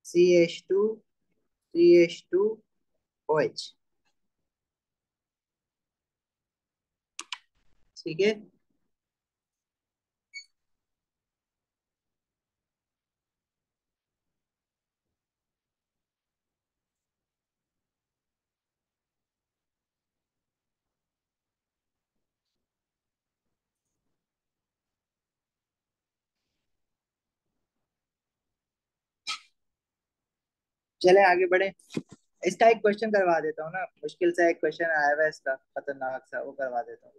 CH2 CH2OH। ठीक है। चले आगे बढ़े। इसका एक क्वेश्चन करवा देता हूँ ना, मुश्किल सा एक क्वेश्चन आया हुआ है इसका, खतरनाक सा, वो करवा देता हूँ।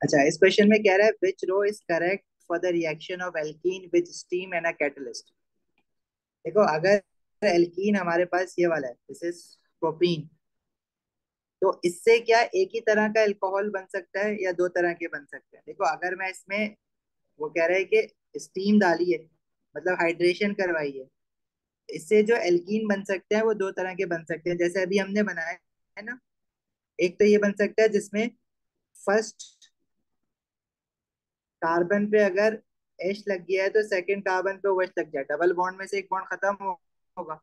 अच्छा, इस क्वेश्चन में कह रहा है which row is correct for the reaction of alkene with steam and a catalyst. देखो, अगर एल्कीन हमारे पास ये वाला है, दिस इज प्रोपीन, तो इससे क्या एक ही तरह का अल्कोहल बन सकता है या दो तरह के बन सकते हैं? देखो, अगर मैं इसमें, वो कह रहा है कि स्टीम डाली है, मतलब हाइड्रेशन करवाई है, इससे जो एल्कीन बन सकते हैं वो दो तरह के बन सकते हैं, जैसे अभी हमने बनाया है ना। एक तो ये बन सकता है जिसमें फर्स्ट कार्बन पे अगर एच लग गया है तो सेकंड कार्बन पे OH लग जाए, डबल बॉन्ड में से एक बॉन्ड खत्म होगा।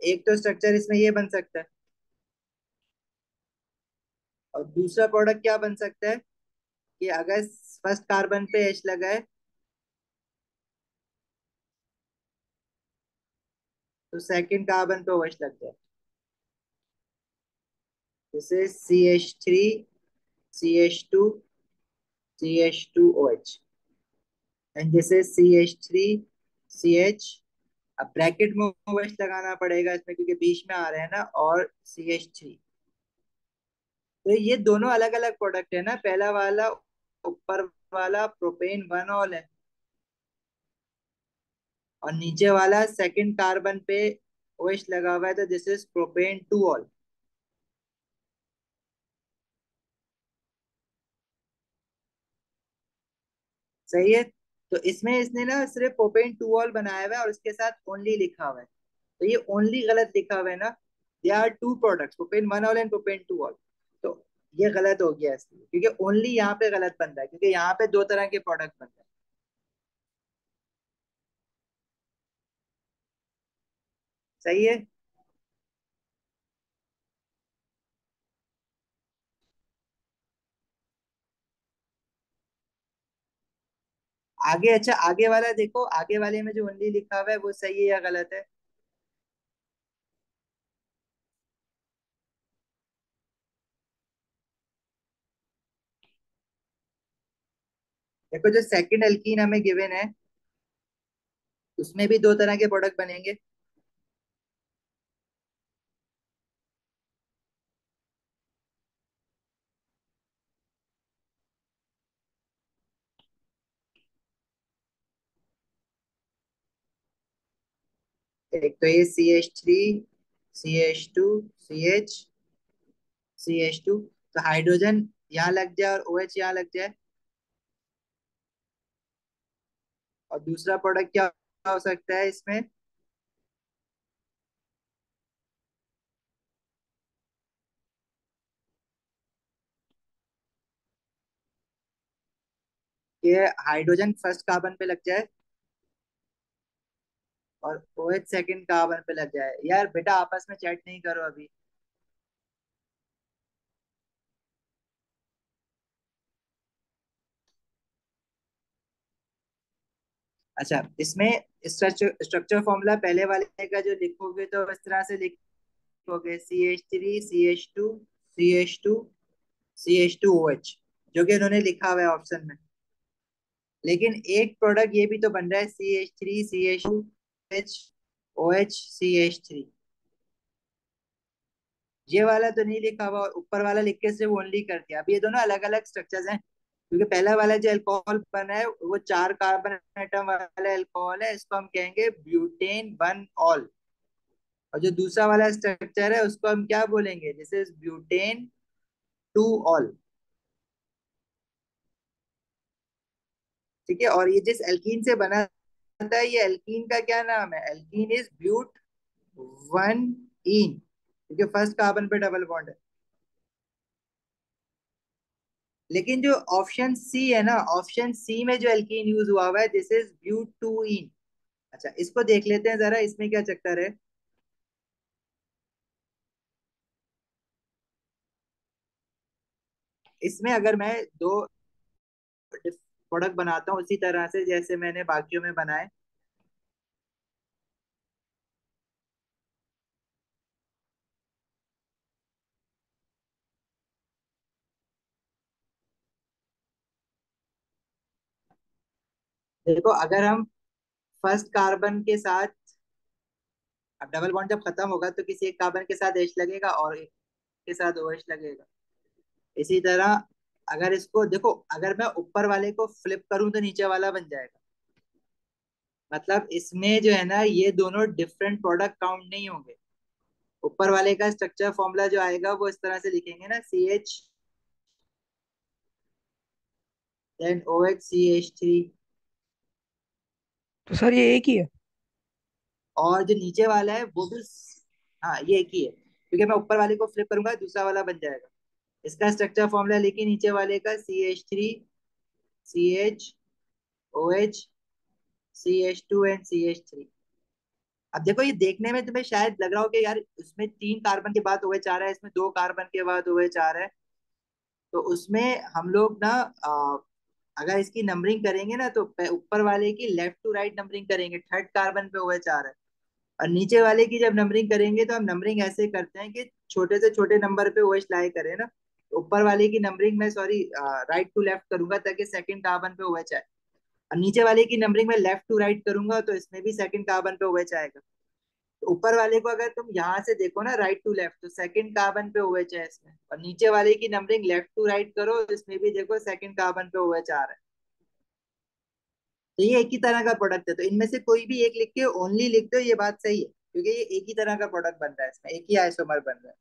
एक तो स्ट्रक्चर इसमें ये बन सकता है। और दूसरा प्रोडक्ट क्या बन सकता है कि अगर फर्स्ट कार्बन पे एच लगा है तो सेकंड कार्बन पे OH लग जाए, जैसे CH3 CH2 CH2OH, एंड जैसे CH3 CH, अब ब्रैकेट में OH लगाना पड़ेगा इसमें क्योंकि बीच में आ रहे हैं ना, और CH3। तो ये दोनों अलग अलग प्रोडक्ट है ना, पहला वाला, ऊपर वाला प्रोपेन वन ऑल है, और नीचे वाला सेकंड कार्बन पे OH लगा हुआ है, तो this is propane two all. सही है। तो इसमें इसने ना सिर्फ प्रोपेन टू ऑल बनाया हुआ है और इसके साथ ओनली लिखा हुआ है, तो ये ओनली गलत लिखा हुआ है ना। They are two products, propan one ol and propan two ol. तो ये गलत हो गया इसलिए, क्योंकि ओनली यहाँ पे गलत बन रहा है, क्योंकि यहाँ पे दो तरह के प्रोडक्ट बन रहे हैं। सही है। आगे, अच्छा आगे वाला देखो, आगे वाले में जो ओनली लिखा हुआ है वो सही है या गलत है? देखो जो सेकंड एल्कीन हमें गिवन है उसमें भी दो तरह के प्रोडक्ट बनेंगे। एक तो ये CH3, CH2, CH2, तो हाइड्रोजन यहाँ लग जाए और OH यहाँ लग जाए। और दूसरा प्रोडक्ट क्या हो सकता है इसमें? कि हाइड्रोजन फर्स्ट कार्बन पे लग जाए और OH सेकंड कार्बन पे लग जाए। यार बेटा आपस में चैट नहीं करो अभी। अच्छा, इसमें स्ट्रक्चर स्ट्रक्चर फॉर्मूला पहले वाले का जो लिखोगे तो इस तरह से लिखोगे: CH3, CH2, जो कि उन्होंने लिखा हुआ है ऑप्शन में। लेकिन एक प्रोडक्ट ये भी तो बन रहा है: CH3, CH2, OH, ये वाला तो नहीं लिखा हुआ, और ऊपर वाला लिख के सिर्फ ओनली कर दिया। अब ये दोनों अलग अलग स्ट्रक्चर्स हैं, क्योंकि पहला वाला जो अल्कोहल बना है वो 4 कार्बन एटम वाला अल्कोहल है, इसको हम कहेंगे ब्यूटेन 1 ऑल। और जो दूसरा वाला स्ट्रक्चर है उसको हम क्या बोलेंगे? This is butane 2 all. ठीक है, और ये जिस एल्कीन से बना था, ये एल्कीन का क्या नाम है? एल्कीन इज ब्यूट 1 इन, क्योंकि फर्स्ट कार्बन पे डबल बॉन्ड है। लेकिन जो ऑप्शन सी है ना, ऑप्शन सी में जो एल्कीन यूज हुआ हुआ है, दिस इज ब्यूट 2 इन। अच्छा, इसको देख लेते हैं जरा, इसमें क्या चक्कर है। इसमें अगर मैं दो प्रोडक्ट बनाता हूँ उसी तरह से जैसे मैंने बाकियों में बनाए। देखो अगर हम फर्स्ट कार्बन के साथ, अब डबल बॉन्ड जब खत्म होगा तो किसी एक कार्बन के साथ H लगेगा और एक के साथ OH लगेगा। इसी तरह अगर इसको देखो, अगर मैं ऊपर वाले को फ्लिप करूं तो नीचे वाला बन जाएगा। मतलब इसमें जो है ना, ये दोनों डिफरेंट प्रोडक्ट काउंट नहीं होंगे। ऊपर वाले का स्ट्रक्चर फॉर्मूला जो आएगा वो इस तरह से लिखेंगे ना: CH, then OH, CH3। तो सर ये एक ही है? और जो नीचे वाला है वो भी, हाँ ये एक ही है, क्योंकि मैं ऊपर वाले को फ्लिप करूंगा दूसरा वाला बन जाएगा। इसका स्ट्रक्चर फॉर्मूला लिखिए नीचे वाले का: CH3, CH, OH, CH2 and CH3। अब देखो, ये देखने में तुम्हें शायद लग रहा हो कि यार उसमें 3 कार्बन के बाद OH आ रहा है, इसमें 2 कार्बन के बाद OH आ रहा है। तो उसमें हम लोग ना, अगर इसकी नंबरिंग करेंगे ना तो ऊपर वाले की लेफ्ट टू राइट नंबरिंग करेंगे, थर्ड कार्बन पे OH आ रहा है। और नीचे वाले की जब नंबरिंग करेंगे तो हम नंबरिंग ऐसे करते हैं कि छोटे से छोटे नंबर पे OH लाए करें ना। तो ऊपर वाले की नंबरिंग में, सॉरी, राइट टू लेफ्ट करूंगा ताकि सेकंड कार्बन पे OH आए। और नीचे वाले की नंबरिंग में लेफ्ट टू राइट करूंगा तो इसमें भी सेकंड कार्बन पे OH आएगा। तो ऊपर वाले को अगर तुम यहाँ से देखो ना, राइट टू लेफ्ट, तो सेकंड कार्बन पे OH है इसमें। और नीचे वाले की नंबरिंग लेफ्ट टू राइट करो, इसमें भी देखो सेकंड कार्बन पे OH आ रहा है। तो ये एक ही तरह का प्रोडक्ट है, तो इनमें से कोई भी एक लिख के ओनली लिख दो, ये बात सही है, क्योंकि ये एक ही तरह का प्रोडक्ट बन रहा है, इसमें एक ही आइसोमर बन रहा है।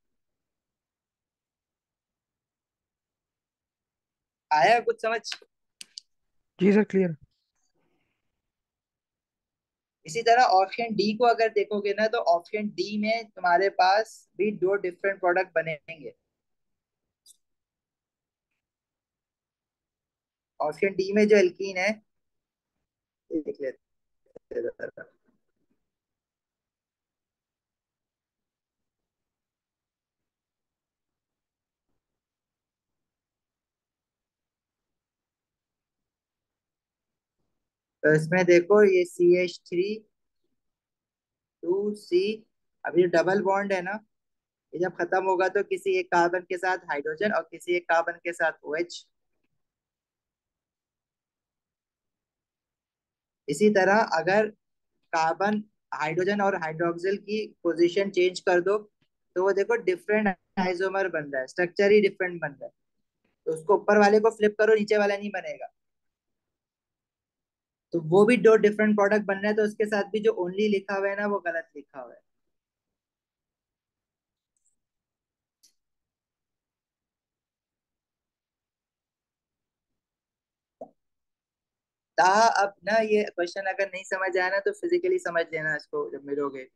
आया कुछ समझ? जी सर, क्लियर। इसी तरह ऑप्शन डी को अगर देखोगे ना, तो ऑप्शन डी में तुम्हारे पास भी दो डिफरेंट प्रोडक्ट बनेंगे। ऑप्शन डी में जो एल्कीन है, ये देख लेते हैं जरा। तो इसमें देखो ये CH3 2C, अब ये डबल बॉन्ड है ना, ये जब खत्म होगा तो किसी एक कार्बन के साथ हाइड्रोजन और किसी एक कार्बन के साथ OH। इसी तरह अगर कार्बन, हाइड्रोजन और हाइड्रोक्सिल की पोजीशन चेंज कर दो तो वो देखो डिफरेंट आइसोमर बन रहा है, स्ट्रक्चर ही डिफरेंट बन रहा है। तो उसको ऊपर वाले को फ्लिप करो, नीचे वाला नहीं बनेगा। तो वो भी दो डिफरेंट प्रोडक्ट बन रहे हैं, तो उसके साथ भी जो ओनली लिखा हुआ है ना वो गलत लिखा हुआ है। ता अब ना ये क्वेश्चन अगर नहीं समझ आया ना तो फिजिकली समझ लेना इसको जब मिलोगे।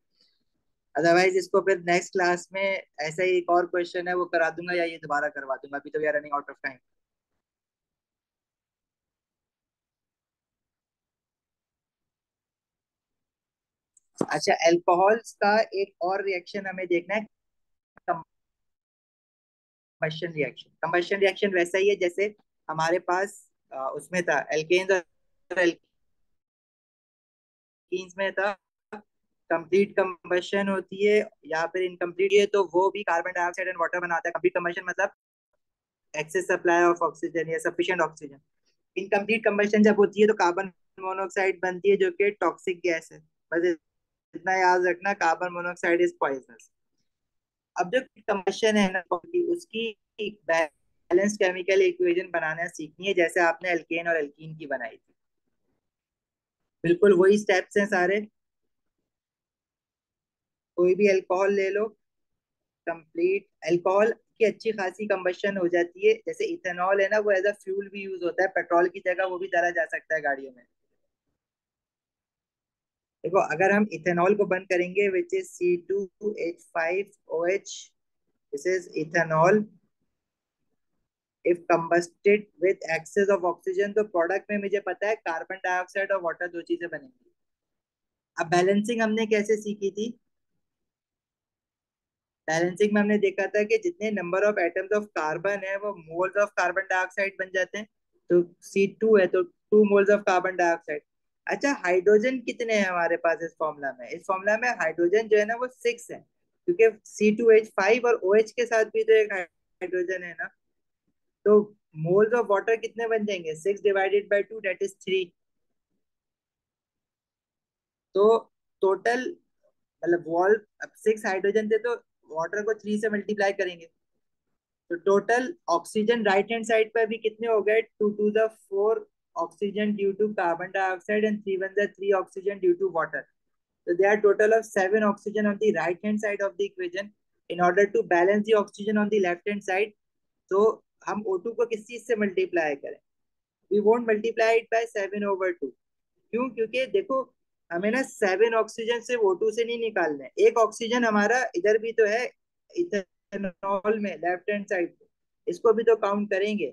अदरवाइज इसको फिर नेक्स्ट क्लास में ऐसा ही एक और क्वेश्चन है वो करा दूंगा, या ये दोबारा करवा दूंगा, अभी तो we are running out of time. अच्छा, अल्कोहल्स का एक और रिएक्शन हमें देखना है, कंबशन रिएक्शन। कंबशन रिएक्शन वैसा ही है जैसे हमारे पास उसमें था एल्केन्स और एल्कीन्स में था कंप्लीट कंबशन होती है, यहाँ पर इनकम्प्लीट है, तो वो भी कार्बन डाइऑक्साइड एंड वाटर बनाता है। कंप्लीट कंबशन मतलब एक्सेस सप्लाई ऑफ ऑक्सीजन या सफिशिएंट ऑक्सीजन। इनकम्प्लीट कंबशन जब होती है तो कार्बन मोनोऑक्साइड बनती है जो कि टॉक्सिक गैस है। बस इतना याद रखना, कार्बन मोनोऑक्साइड इज पॉइजनस। अब जो कंबशन है ना उसकी बैलेंस केमिकल इक्वेशन बनाना सीखनी है, जैसे आपने एल्केन और एल्कीन की बनाई थी। बिल्कुल वही स्टेप्स हैं सारे। कोई भी अल्कोहल ले लो, कंप्लीट अल्कोहल की अच्छी खासी कंबशन हो जाती है। जैसे इथेनॉल है ना, वो एज अ फ्यूल भी यूज होता है, पेट्रोल की जगह वो भी डाला जा सकता है गाड़ियों में। देखो अगर हम इथेनॉल को बंद करेंगे which is C2H5OH, this is ethanol. If combusted with excess of oxygen, तो प्रोडक्ट में मुझे पता है कार्बन डाइऑक्साइड और वाटर दो चीजें बनेंगी। अब बैलेंसिंग हमने कैसे सीखी थी? बैलेंसिंग में हमने देखा था कि जितने number of atoms of carbon है वो मोल्स ऑफ कार्बन डाइऑक्साइड बन जाते हैं। तो C2 है तो 2 मोल्स ऑफ कार्बन डाइऑक्साइड। अच्छा, हाइड्रोजन कितने हैं हमारे पास इस फॉर्मूला में? इस फॉर्मूला में हाइड्रोजन जो है ना वो 6 है, क्योंकि C2H5 और OH के साथ भी तो एक हाइड्रोजन है ना। तो मोल्स ऑफ वाटर कितने बन जाएंगे? 6 डिवाइडेड बाई 2, दैट इज 3। तो टोटल मतलब वॉल, अब 6 हाइड्रोजन थे तो वाटर को 3 से मल्टीप्लाई करेंगे, तो total oxygen right hand side पर भी कितने हो गए? 2 to the 4 oxygen due to carbon dioxide and 3 1 the 3 oxygen due to water. So there are total of 7 oxygen on the right hand side of the equation. In order to balance the oxygen on the left hand side, तो हम O2 को किस चीज से multiply करें? We won't multiply it by 7/2। क्यों? क्योंकि देखो हमें ना 7 ऑक्सीजन से O2 से नहीं निकालना है, एक ऑक्सीजन हमारा इधर भी तो है, इथेनॉल में लेफ्ट हैंड साइड पे, इसको भी तो काउंट करेंगे।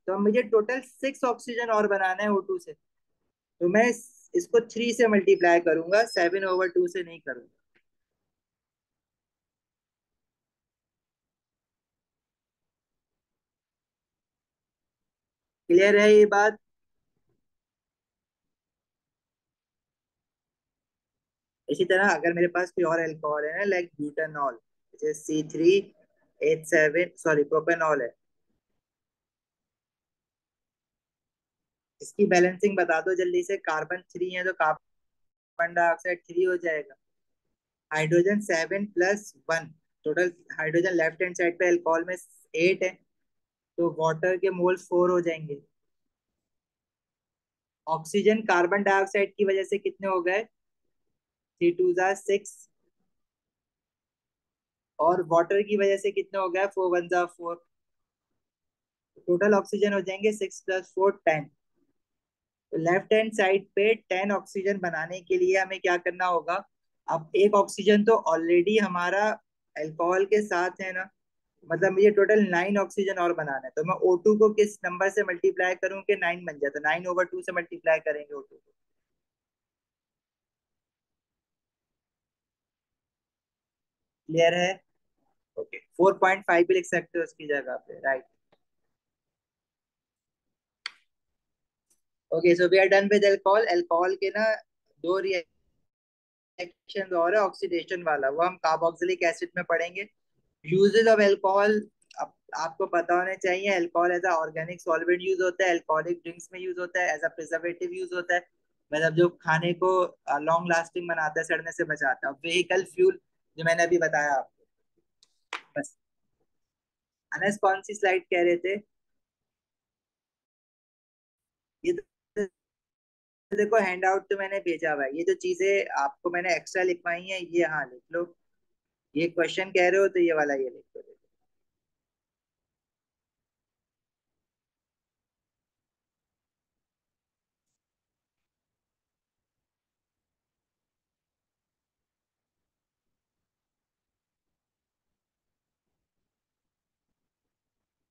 तो हम मुझे टोटल 6 ऑक्सीजन और बनाना है O2 से, तो मैं इसको 3 से मल्टीप्लाई करूंगा, 7/2 से नहीं करूंगा। क्लियर है ये बात? इसी तरह अगर मेरे पास कोई और अल्कोहल है ना, लाइक ब्यूटानॉल, जैसे C3H7, सॉरी प्रोपेनॉल है, इसकी बैलेंसिंग बता दो जल्दी से। कार्बन 3 है तो कार्बन डाइऑक्साइड 3 हो जाएगा, hydrogen 7 + 1, total hydrogen left hand side पे अल्कोहल में 8 है, तो वाटर के मोल्स 4 हो जाएंगे। ऑक्सीजन कार्बन डाइऑक्साइड की वजह से कितने हो गए? 3 2 6, और वाटर की वजह से कितने हो गए? 4 1 4। टोटल ऑक्सीजन हो जाएंगे 6 + 4 10। तो लेफ्ट हैंड साइड पे 10 ऑक्सीजन बनाने के लिए हमें क्या करना होगा? अब एक ऑक्सीजन तो ऑलरेडी हमारा अल्कोहल के साथ है ना, मतलब मुझे टोटल 9 ऑक्सीजन और बनाना है, तो मैं O2 को किस नंबर से मल्टीप्लाई करूं कि 9 बन जाए? तो 9/2 से मल्टीप्लाई करेंगे O2 को। क्लियर है? ओके, 4.5 भी लिख सकते हो उसकी जगह पे, right. Okay, so we are done with alcohol. Alcohol के ना दो रिएक्शन और है ऑक्सीडेशन वाला, वो हम कार्बोक्सिलिक एसिड में पढ़ेंगे। यूजेज ऑफ अल्कोहल आपको पता होने चाहिए। Alcohol as a organic solvent use होता है, अल्कोहलिक ड्रिंक्स में यूज होता है, एज अ प्रिजर्वेटिव यूज होता है, मतलब जो खाने को लॉन्ग लास्टिंग बनाता है, सड़ने से बचाता है। व्हीकल फ्यूल जो मैंने अभी बताया आपको। बस। अनस कौन सी स्लाइड कह रहे थे? ये तो देखो, हैंड आउट तो मैंने भेजा हुआ है, ये जो चीजें आपको मैंने एक्स्ट्रा लिखवाई हैं ये हाँ लिख लो। ये क्वेश्चन कह रहे हो तो ये वाला ये लिख लो।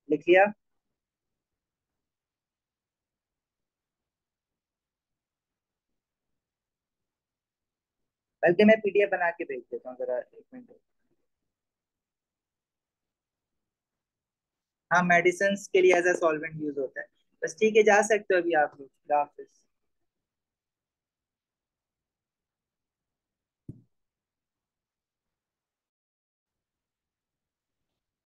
लिख लिया? बल्कि मैं पीडीएफ बना के भेज देता हूँ, जरा एक मिनट। हाँ, मेडिसिन के लिए एज अ सॉल्वेंट यूज होता है। बस ठीक है, जा सकते हो अभी आप लोग। खुदा हाफिज।